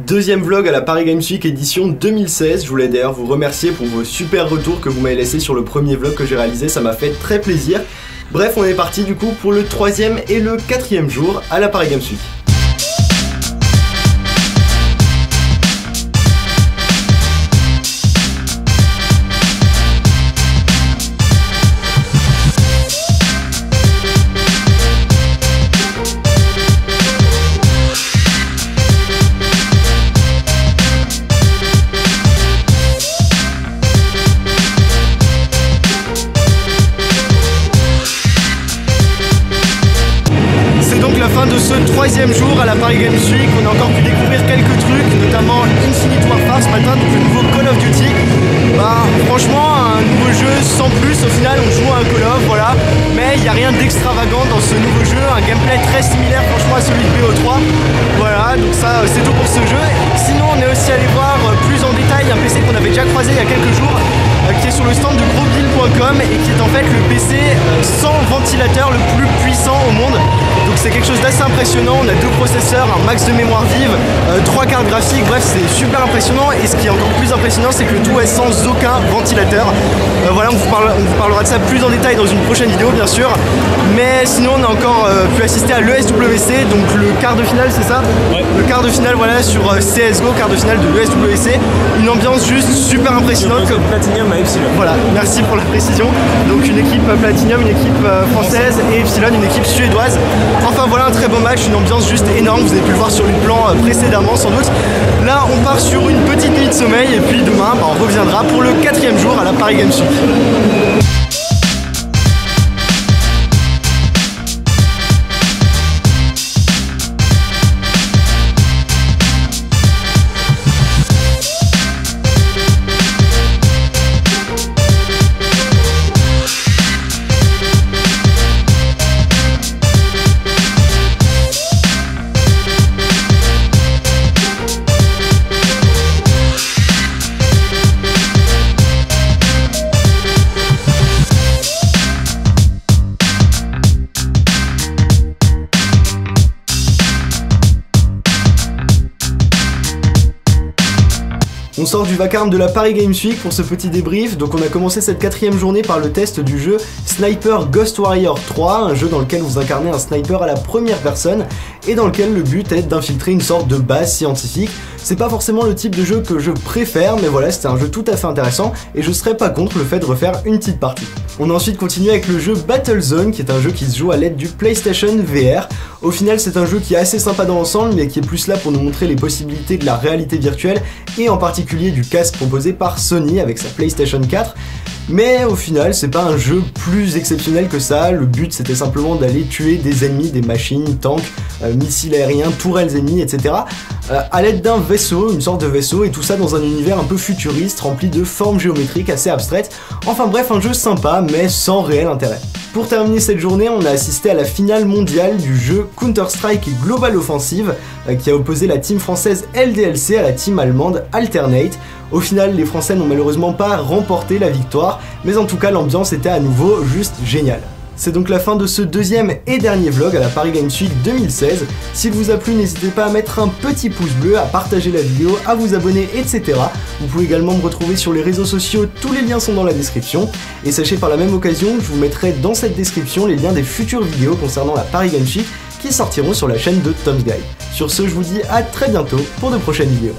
Deuxième vlog à la Paris Games Week édition 2016, je voulais d'ailleurs vous remercier pour vos super retours que vous m'avez laissés sur le premier vlog que j'ai réalisé, ça m'a fait très plaisir. Bref, on est parti du coup pour le troisième et le quatrième jour à la Paris Games Week. De ce troisième jour à la Paris Games Week, on a encore pu découvrir quelques trucs, notamment Infinite Warfare ce matin, donc le nouveau Call of Duty. Franchement, un nouveau jeu sans plus, au final on joue à un Call of, voilà, mais il n'y a rien d'extravagant dans ce nouveau jeu, un gameplay très similaire franchement à celui de BO3. Voilà, donc ça c'est tout pour ce jeu. Sinon on est aussi allé voir plus en détail un PC qu'on avait déjà croisé il y a quelques jours, qui est sur le stand de grosbuild.com et qui est en fait le PC sans ventilateur le plus puissant au monde. Donc c'est quelque chose d'assez impressionnant, on a 2 processeurs, un max de mémoire vive, 3 cartes graphiques, bref c'est super impressionnant. Et ce qui est encore plus impressionnant, c'est que le tout est sans aucun ventilateur. Voilà, on vous parlera de ça plus en détail dans une prochaine vidéo bien sûr. Mais sinon on a encore pu assister à l'ESWC, donc le quart de finale, c'est ça? Ouais. Le quart de finale, voilà, sur CSGO, quart de finale de l'ESWC. Une ambiance juste super impressionnante. Comme Platinum à Epsilon. Voilà, merci pour la précision. Donc une équipe Platinum, une équipe française et Epsilon, une équipe suédoise. Enfin voilà, un très beau match, une ambiance juste énorme, vous avez pu le voir sur le plan précédemment sans doute. Là on part sur une petite nuit de sommeil et puis demain on reviendra pour le 4e jour à la Paris Games Week. On sort du vacarme de la Paris Games Week pour ce petit débrief. Donc on a commencé cette 4e journée par le test du jeu Sniper Ghost Warrior 3, un jeu dans lequel vous incarnez un sniper à la première personne et dans lequel le but est d'infiltrer une sorte de base scientifique. C'est pas forcément le type de jeu que je préfère, mais voilà, c'était un jeu tout à fait intéressant et je serais pas contre le fait de refaire une petite partie. On a ensuite continué avec le jeu Battlezone, qui est un jeu qui se joue à l'aide du PlayStation VR. Au final, c'est un jeu qui est assez sympa dans l'ensemble, mais qui est plus là pour nous montrer les possibilités de la réalité virtuelle et en particulier du casque proposé par Sony avec sa PlayStation 4. Mais au final, c'est pas un jeu plus exceptionnel que ça. Le but c'était simplement d'aller tuer des ennemis, des machines, tanks, missiles aériens, tourelles ennemies, etc. À l'aide d'un vaisseau, une sorte de vaisseau, et tout ça dans un univers un peu futuriste, rempli de formes géométriques assez abstraites. Enfin bref, un jeu sympa, mais sans réel intérêt. Pour terminer cette journée, on a assisté à la finale mondiale du jeu Counter-Strike Global Offensive, qui a opposé la team française LDLC à la team allemande Alternate. Au final, les Français n'ont malheureusement pas remporté la victoire, mais en tout cas l'ambiance était à nouveau juste géniale. C'est donc la fin de ce deuxième et dernier vlog à la Paris Games Week 2016. S'il vous a plu, n'hésitez pas à mettre un petit pouce bleu, à partager la vidéo, à vous abonner, etc. Vous pouvez également me retrouver sur les réseaux sociaux, tous les liens sont dans la description. Et sachez par la même occasion que je vous mettrai dans cette description les liens des futures vidéos concernant la Paris Games Week qui sortiront sur la chaîne de Tom's Guide. Sur ce, je vous dis à très bientôt pour de prochaines vidéos.